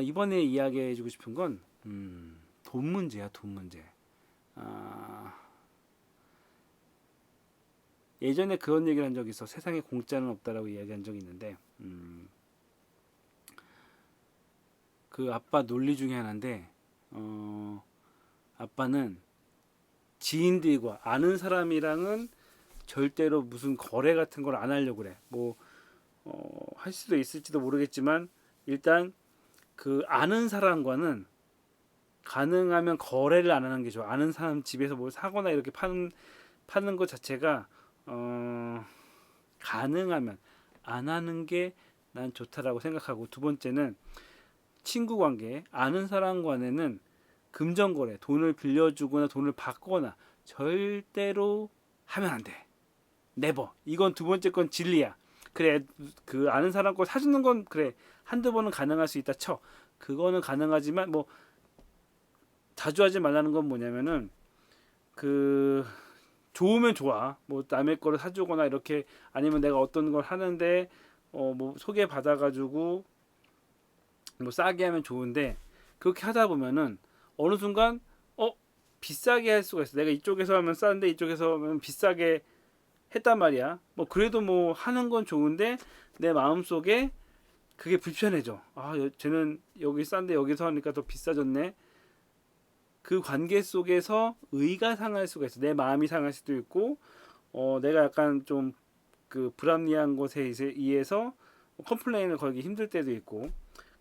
이번에 이야기해주고 싶은 건, 돈 문제야, 돈 문제. 아, 예전에 그런 얘기를 한 적이 있어. 세상에 공짜는 없다라고 이야기한 적이 있는데, 그 아빠 논리 중에 하나인데, 아빠는 지인들과 아는 사람이랑은 절대로 무슨 거래 같은 걸 안 하려고 그래. 뭐, 할 수도 있을지도 모르겠지만, 일단 그 아는 사람과는 가능하면 거래를 안 하는 게 좋아. 아는 사람 집에서 뭘 사거나 이렇게 파는 것 자체가 가능하면 안 하는 게 난 좋다라고 생각하고, 두 번째는 친구 관계, 아는 사람 간에는 금전 거래, 돈을 빌려주거나 돈을 받거나 절대로 하면 안 돼. 네버. 이건 두 번째 건 진리야. 그래, 그 아는 사람 거 사주는 건 그래, 한두 번은 가능할 수 있다 쳐. 그거는 가능하지만 뭐 자주 하지 말라는 건 뭐냐면은, 그 좋으면 좋아. 뭐 남의 거를 사주거나 이렇게, 아니면 내가 어떤 걸 하는데 뭐 소개 받아가지고 뭐 싸게 하면 좋은데, 그렇게 하다 보면은 어느 순간 어 비싸게 할 수가 있어. 내가 이쪽에서 하면 싼데 이쪽에서 하면 비싸게 했단 말이야. 뭐 그래도 뭐 하는 건 좋은데 내 마음 속에 그게 불편해져. 아, 쟤는 여기 싼데 여기서 하니까 더 비싸졌네. 그 관계 속에서 의가 상할 수가 있어. 내 마음이 상할 수도 있고, 내가 약간 좀 그 불합리한 것에 의해서 컴플레인을 걸기 힘들 때도 있고,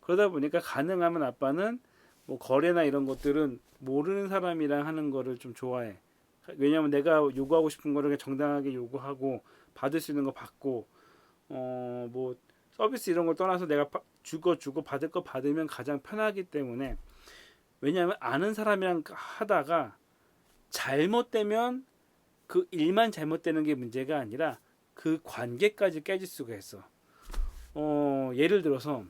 그러다 보니까 가능하면 아빠는 뭐 거래나 이런 것들은 모르는 사람이랑 하는 거를 좀 좋아해. 왜냐면 내가 요구하고 싶은 거를 그냥 정당하게 요구하고, 받을 수 있는 거 받고, 뭐 서비스 이런 걸 떠나서 내가 주고 받을 거 받으면 가장 편하기 때문에. 왜냐하면 아는 사람이랑 하다가 잘못되면 그 일만 잘못되는 게 문제가 아니라 그 관계까지 깨질 수가 있어. 예를 들어서,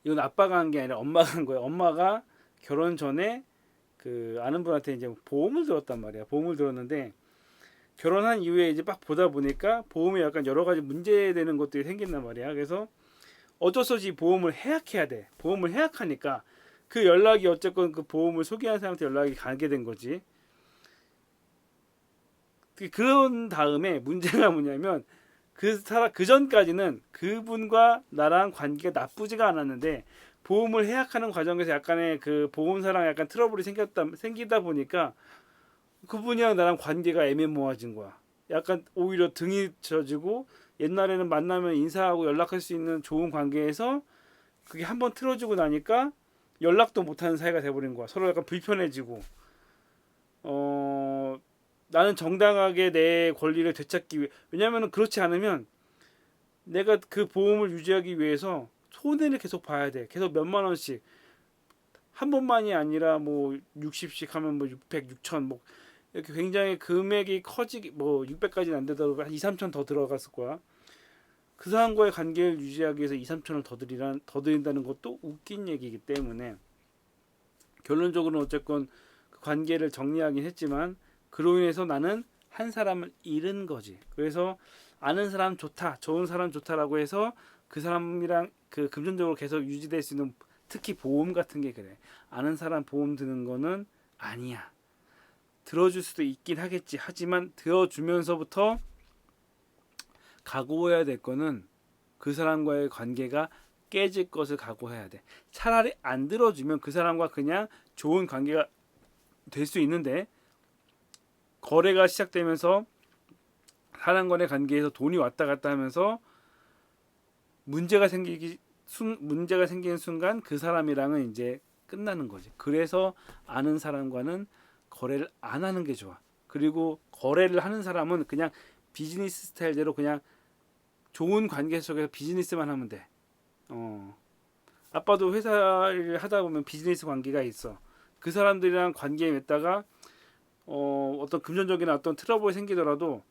이건 아빠가 한 게 아니라 엄마가 한 거야. 엄마가 결혼 전에 그 아는 분한테 이제 보험을 들었단 말이야. 보험을 들었는데, 결혼한 이후에 이제 막 보다 보니까 보험에 약간 여러 가지 문제되는 것들이 생긴단 말이야. 그래서 어쩔 수 없이 보험을 해약해야 돼. 보험을 해약하니까 그 연락이 어쨌건 그 보험을 소개한 사람한테 연락이 가게 된 거지. 그런 다음에 문제가 뭐냐면, 그 전까지는 그분과 나랑 관계가 나쁘지가 않았는데, 보험을 해약하는 과정에서 약간의 그 보험사랑 약간 트러블이 생기다 보니까 그분이랑 나랑 관계가 애매모호해진 거야. 약간 오히려 등이 져지고, 옛날에는 만나면 인사하고 연락할 수 있는 좋은 관계에서 그게 한번 틀어지고 나니까 연락도 못하는 사이가 돼버린 거야. 서로 약간 불편해지고, 어 나는 정당하게 내 권리를 되찾기 위해, 왜냐하면 그렇지 않으면 내가 그 보험을 유지하기 위해서 손해를 계속 봐야 돼. 계속 몇만 원씩, 한 번만이 아니라 뭐 60씩 하면 뭐 600, 6천, 뭐 이렇게 굉장히 금액이 커지기, 뭐 600까지는 안 되더라도 한 2, 3천 더 들어갔을 거야. 그 사람과의 관계를 유지하기 위해서 2, 3천을 더 드린다는 것도 웃긴 얘기이기 때문에, 결론적으로는 어쨌건 그 관계를 정리하긴 했지만 그로 인해서 나는 한 사람을 잃은 거지. 그래서 아는 사람 좋다, 좋은 사람 좋다라고 해서 그 사람이랑 그 금전적으로 계속 유지될 수 있는, 특히 보험 같은 게 그래. 아는 사람 보험 드는 거는 아니야. 들어줄 수도 있긴 하겠지. 하지만 들어주면서부터 각오해야 될 거는 그 사람과의 관계가 깨질 것을 각오해야 돼. 차라리 안 들어주면 그 사람과 그냥 좋은 관계가 될 수 있는데, 거래가 시작되면서 사람 간의 관계에서 돈이 왔다 갔다 하면서 문제가 생기는 순간 그 사람이랑은 이제 끝나는 거지. 그래서 아는 사람과는 거래를 안 하는 게 좋아. 그리고 거래를 하는 사람은 그냥 비즈니스 스타일대로 그냥 좋은 관계 속에서 비즈니스만 하면 돼. 어. 아빠도 회사 를 하다 보면 비즈니스 관계가 있어. 그 사람들이랑 관계에 맺다가 어떤 금전적인 어떤 트러블이 생기더라도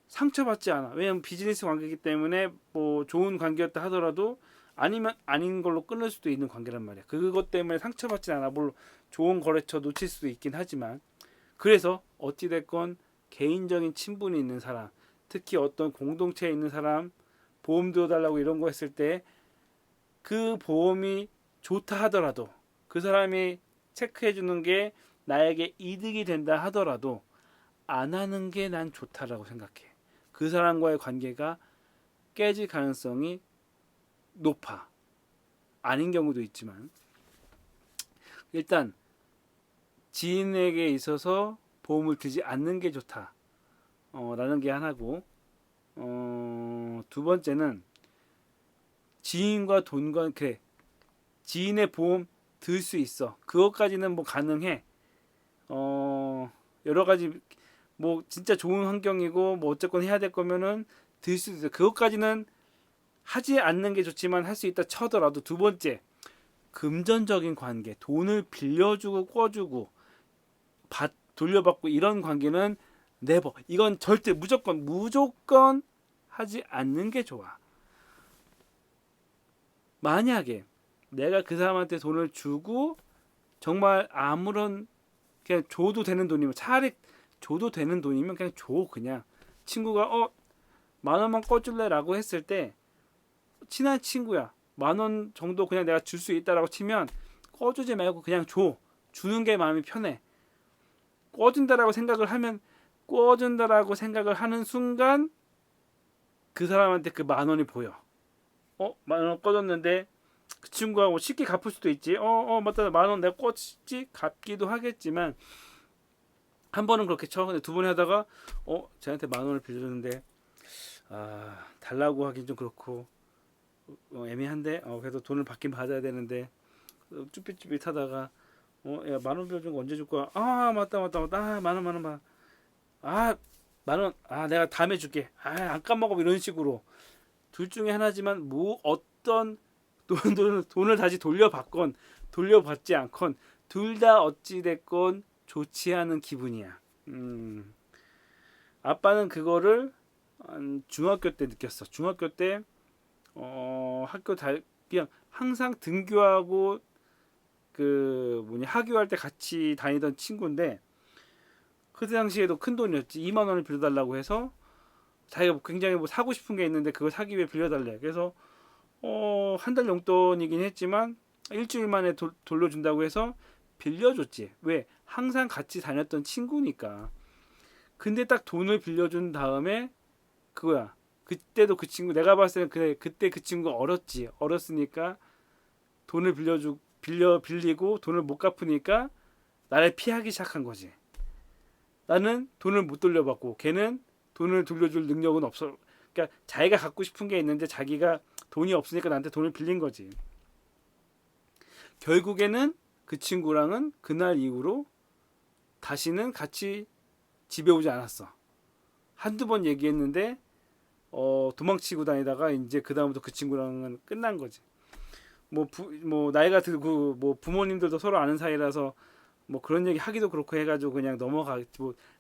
상처받지 않아. 왜냐면 비즈니스 관계이기 때문에 뭐 좋은 관계였다 하더라도 아니면 아닌 걸로 끊을 수도 있는 관계란 말이야. 그것 때문에 상처받지 않아. 물론 좋은 거래처 놓칠 수도 있긴 하지만, 그래서 어찌됐건 개인적인 친분이 있는 사람, 특히 어떤 공동체에 있는 사람, 보험 들어달라고 이런 거 했을 때 그 보험이 좋다 하더라도 그 사람이 체크해 주는 게 나에게 이득이 된다 하더라도 안 하는 게 난 좋다라고 생각해. 그 사람과의 관계가 깨질 가능성이 높아. 아닌 경우도 있지만 일단 지인에게 있어서 보험을 들지 않는 게 좋다. 라는 게 하나고 두 번째는 지인과 돈과 그래 지인의 보험 들 수 있어. 그것까지는 뭐 가능해. 여러 가지 뭐 진짜 좋은 환경이고 뭐 어쨌건 해야 될 거면은 들 수 있어. 그것까지는 하지 않는 게 좋지만 할 수 있다 쳐더라도 두 번째 금전적인 관계, 돈을 빌려주고 꿔주고 돌려받고 이런 관계는 네버. 이건 절대 무조건 하지 않는 게 좋아. 만약에 내가 그 사람한테 돈을 주고 정말 아무런 그냥 줘도 되는 돈이면 차라리 줘도 되는 돈이면 그냥 줘 그냥 친구가 10,000원만 꺼줄래라고 했을 때 친한 친구야 10,000원 정도 그냥 내가 줄 수 있다라고 치면 꺼주지 말고 그냥 줘 주는 게 마음이 편해 꺼준다라고 생각을 하는 순간 그 사람한테 그 10,000원이 보여 10,000원 꺼줬는데 그 친구하고 쉽게 갚을 수도 있지 맞다 10,000원 내가 껐지 갚기도 하겠지만 한 번은 그렇게 쳐 근데 두 번에 하다가 쟤한테 10,000원을 빌려줬는데 달라고 하긴 좀 그렇고 애매한데 그래도 돈을 받긴 받아야 되는데 쭈삣쭈삣 하다가 야 10,000원 빌려준 거 언제 줄 거야 맞다 10,000원 10,000원 내가 다음에 줄게 안 까먹어 이런 식으로 둘 중에 하나지만 뭐 어떤 돈을 다시 돌려받건 돌려받지 않건 둘 다 어찌 됐건 좋지 않은 기분이야. 아빠는 그거를 중학교 때 느꼈어. 중학교 때 그냥 항상 등교하고 하교할 때 같이 다니던 친구인데 그 당시에도 큰 돈이었지. 20,000원을 빌려달라고 해서 자기가 굉장히 뭐 사고 싶은 게 있는데 그걸 사기 위해 빌려달래. 그래서 한 달 용돈이긴 했지만 일주일 만에 돌려준다고 해서 빌려줬지. 왜? 항상 같이 다녔던 친구니까. 근데 딱 돈을 빌려준 다음에 그거야. 그때도 그 친구 내가 봤을 때는 그때 그 친구가 어렸으니까 돈을 빌리고 돈을 못 갚으니까 나를 피하기 시작한 거지. 나는 돈을 못 돌려받고 걔는 돈을 돌려줄 능력은 없어. 그러니까 자기가 갖고 싶은 게 있는데 자기가 돈이 없으니까 나한테 돈을 빌린 거지. 결국에는 그 친구랑은 그날 이후로 다시는 같이 집에 오지 않았어. 한두 번 얘기했는데 도망치고 다니다가 이제 그 다음부터 그 친구랑은 끝난 거지. 뭐 나이가 들고 뭐 부모님들도 서로 아는 사이라서 뭐 그런 얘기 하기도 그렇고 해가지고 그냥 뭐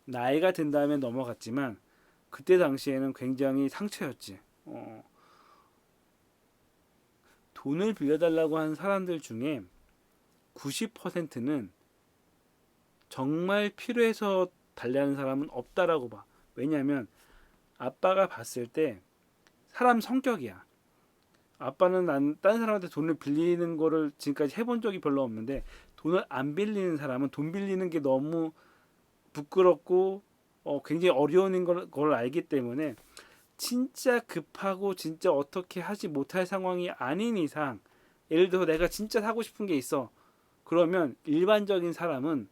나이가 든 다음에 넘어갔지만 그때 당시에는 굉장히 상처였지. 돈을 빌려달라고 하는 사람들 중에 90%는 정말 필요해서 달라는 사람은 없다라고 봐. 왜냐하면 아빠가 봤을 때 사람 성격이야. 아빠는 다른 사람한테 돈을 빌리는 거를 지금까지 해본 적이 별로 없는데 돈을 안 빌리는 사람은 돈 빌리는 게 너무 부끄럽고 굉장히 어려운 걸 알기 때문에 진짜 급하고 진짜 어떻게 하지 못할 상황이 아닌 이상 예를 들어서 내가 진짜 사고 싶은 게 있어. 그러면 일반적인 사람은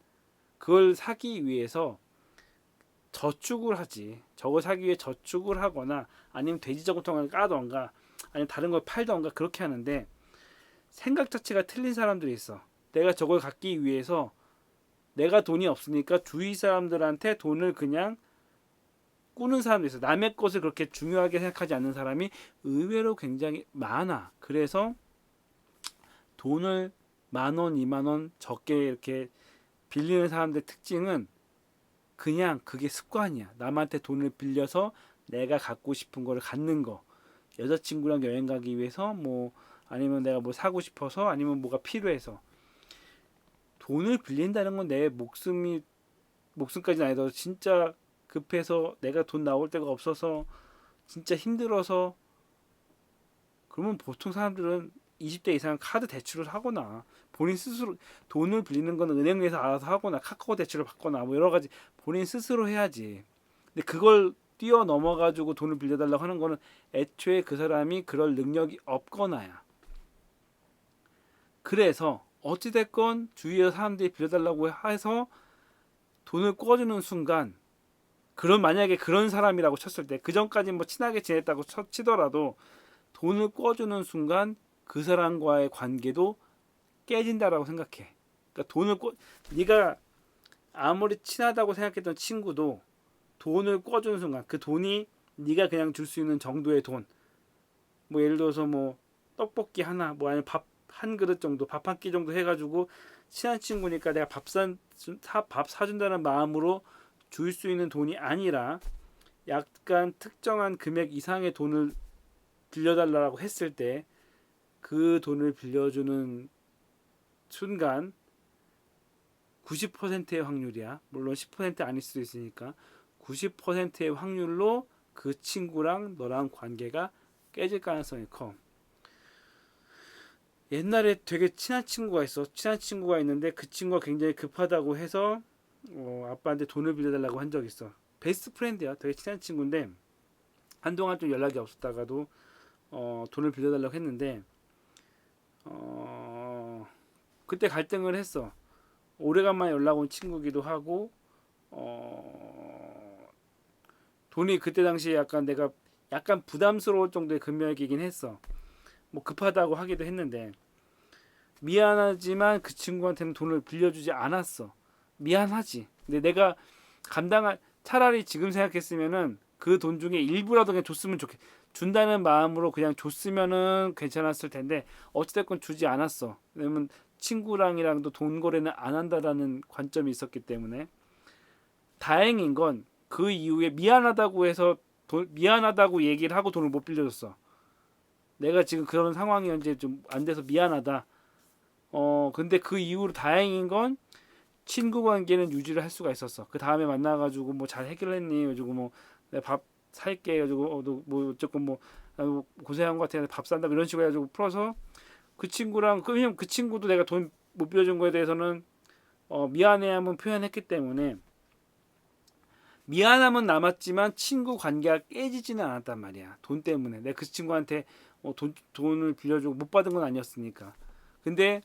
그걸 사기 위해서 저축을 하지. 저걸 사기 위해 저축을 하거나 아니면 돼지저금통을 까던가 아니면 다른 걸 팔던가 그렇게 하는데 생각 자체가 틀린 사람들이 있어. 내가 저걸 갖기 위해서 내가 돈이 없으니까 주위 사람들한테 돈을 그냥 꾸는 사람도 있어. 남의 것을 그렇게 중요하게 생각하지 않는 사람이 의외로 굉장히 많아. 그래서 돈을 10,000원, 20,000원 적게 이렇게 빌리는 사람들 특징은 그냥 그게 습관이야. 남한테 돈을 빌려서 내가 갖고 싶은 거를 갖는 거. 여자친구랑 여행 가기 위해서 뭐 아니면 내가 뭐 사고 싶어서 아니면 뭐가 필요해서 돈을 빌린다는 건 내 목숨까지는 아니더라도 진짜 급해서 내가 돈 나올 데가 없어서 진짜 힘들어서 그러면 보통 사람들은 20대 이상 카드 대출을 하거나 본인 스스로 돈을 빌리는 건 은행에서 알아서 하거나 카카오 대출을 받거나 뭐 여러 가지 본인 스스로 해야지. 근데 그걸 뛰어넘어 가지고 돈을 빌려달라고 하는 거는 애초에 그 사람이 그럴 능력이 없거나야. 그래서 어찌됐건 주위의 사람들이 빌려달라고 해서 돈을 꿔주는 순간, 그런 만약에 그런 사람이라고 쳤을 때, 그 전까지 뭐 친하게 지냈다고 치더라도 돈을 꿔주는 순간 그 사람과의 관계도 깨진다라고 생각해. 그러니까 네가 아무리 친하다고 생각했던 친구도 돈을 꿔주는 순간, 그 돈이 네가 그냥 줄 수 있는 정도의 돈, 뭐 예를 들어서 뭐 떡볶이 하나, 뭐 아니면 밥 한 그릇 정도, 밥 한 끼 정도 해가지고 친한 친구니까 내가 밥 사준다는 마음으로 줄 수 있는 돈이 아니라 약간 특정한 금액 이상의 돈을 빌려달라고 했을 때 그 돈을 빌려주는 순간 90%의 확률이야. 물론 10% 아닐 수도 있으니까 90%의 확률로 그 친구랑 너랑 관계가 깨질 가능성이 커. 옛날에 되게 친한 친구가 있어. 친한 친구가 있는데 그 친구가 굉장히 급하다고 해서 아빠한테 돈을 빌려달라고 한 적이 있어. 베스트 프렌드야. 되게 친한 친구인데 한동안 좀 연락이 없었다가도 돈을 빌려달라고 했는데 그때 갈등을 했어. 오래간만에 연락 온 친구기도 하고 돈이 그때 당시에 약간 내가 약간 부담스러울 정도의 금액이긴 했어. 뭐 급하다고 하기도 했는데 미안하지만 그 친구한테는 돈을 빌려주지 않았어. 미안하지. 근데 내가 차라리 지금 생각했으면은 그 돈 중에 일부라도 그냥 줬으면 준다는 마음으로 그냥 줬으면은 괜찮았을 텐데 어찌됐건 주지 않았어. 왜냐면 친구랑이랑도 돈 거래는 안 한다라는 관점이 있었기 때문에. 다행인 건 그 이후에 미안하다고 해서 미안하다고 얘기를 하고 돈을 못 빌려줬어. 내가 지금 그런 상황이 현재 좀 안 돼서 미안하다. 근데 그 이후로 다행인 건 친구 관계는 유지를 할 수가 있었어. 그 다음에 만나가지고 뭐 잘 해결했니? 가지고 뭐 내가 밥 살게. 가지고 뭐 어쨌건 뭐 고생한 것 같아. 밥 산다. 이런 식으로 해가지고 풀어서 그 친구랑 왜냐면 그 친구도 내가 돈 못 빌려준 거에 대해서는 미안해함은 표현했기 때문에 미안함은 남았지만 친구 관계가 깨지지는 않았단 말이야. 돈 때문에. 내가 그 친구한테 돈을 빌려주고 못 받은 건 아니었으니까. 근데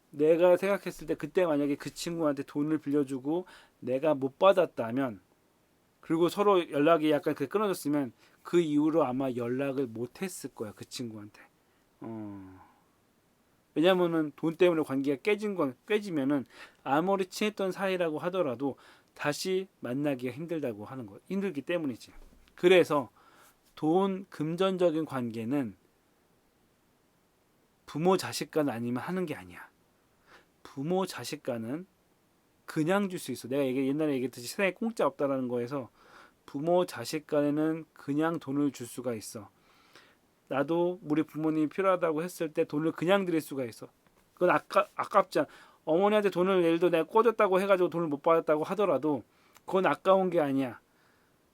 내가 생각했을 때 그때 만약에 그 친구한테 돈을 빌려주고 내가 못 받았다면 그리고 서로 연락이 약간 끊어졌으면 그 이후로 아마 연락을 못 했을 거야. 그 친구한테. 왜냐면은 돈 때문에 관계가 깨지면은 아무리 친했던 사이라고 하더라도 다시 만나기가 힘들다고 하는 거. 힘들기 때문이지. 그래서 금전적인 관계는 부모 자식 간 아니면 하는 게 아니야. 부모 자식 간은 그냥 줄 수 있어. 내가 옛날에 얘기했듯이 세상에 공짜 없다라는 거에서 부모 자식 간에는 그냥 돈을 줄 수가 있어. 나도 우리 부모님이 필요하다고 했을 때 돈을 그냥 드릴 수가 있어. 그건 아깝지 않아. 어머니한테 돈을 예를 들어 내가 꿔줬다고 해가지고 돈을 못 받았다고 하더라도 그건 아까운 게 아니야.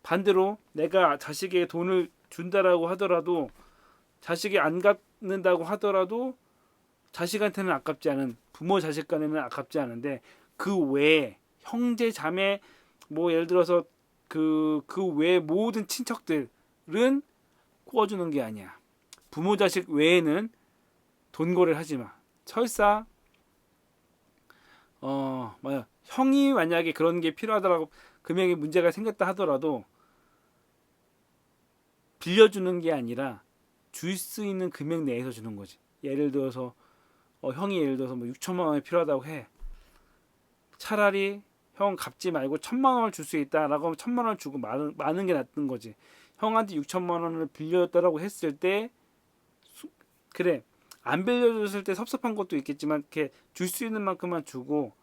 반대로 내가 자식에게 돈을 준다라고 하더라도 자식이 안 갚는다고 하더라도 자식한테는 아깝지 않은 부모 자식 간에는 아깝지 않은데 그 외에 형제 자매 뭐 예를 들어서 그 외에 모든 친척들은 꿔주는 게 아니야. 부모 자식 외에는 돈 거래를 하지 마. 설사 형이 만약에 그런 게 필요하더라고 금액에 문제가 생겼다 하더라도 빌려주는 게 아니라 줄 수 있는 금액 내에서 주는 거지. 예를 들어서 형이 예를 들어서 뭐 6천만 원이 필요하다고 해. 차라리 형 갚지 말고 1,000만 원을 줄 수 있다라고 하면 1,000만 원을 주고 많은 게 낫던 거지. 형한테 6천만 원을 빌려줬다라고 했을 때 그래 안 빌려줬을 때 섭섭한 것도 있겠지만 이렇게 줄 수 있는 만큼만 주고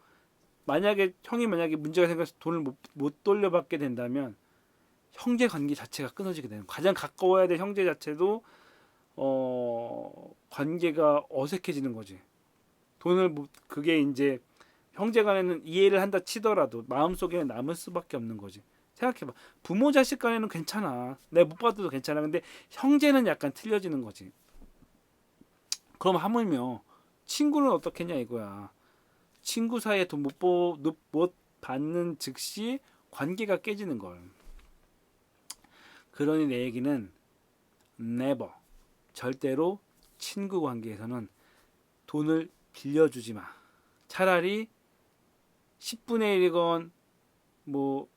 형이 만약에 문제가 생겨서 돈을 못 돌려받게 된다면 형제 관계 자체가 끊어지게 되는 가장 가까워야 될 형제 자체도 관계가 어색해지는 거지. 그게 이제 형제간에는 이해를 한다 치더라도 마음속에는 남을 수밖에 없는 거지. 생각해봐. 부모 자식 간에는 괜찮아. 내가 못 받아도 괜찮아. 근데 형제는 약간 틀려지는 거지. 그럼 하물며 친구는 어떻겠냐 이거야. 친구 사이에 돈 못 받는 즉시 관계가 깨지는 걸. 그러니 내 얘기는 never, 절대로 친구 관계에서는 돈을 빌려주지 마. 차라리 10분의 1이건 뭐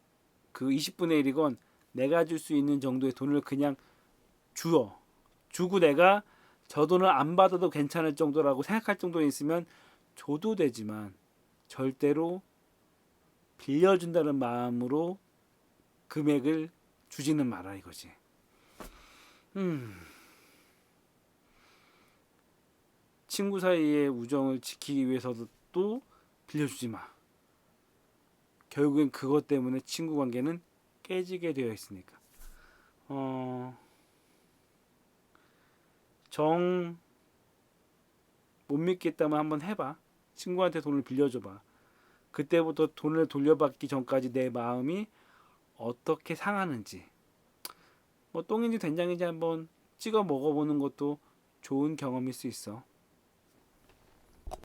그 20분의 1이건 내가 줄 수 있는 정도의 돈을 그냥 주고 내가 저 돈을 안 받아도 괜찮을 정도라고 생각할 정도에 있으면 줘도 되지만 절대로 빌려준다는 마음으로 금액을 주지는 마라 이거지. 친구 사이의 우정을 지키기 위해서도 또 빌려주지 마. 결국엔 그것 때문에 친구 관계는 깨지게 되어 있으니까. 정 못 믿겠다면 한번 해봐. 친구한테 돈을 빌려줘봐. 그때부터 돈을 돌려받기 전까지 내 마음이 어떻게 상하는지, 뭐 똥인지 된장인지 한번 찍어 먹어보는 것도 좋은 경험일 수 있어.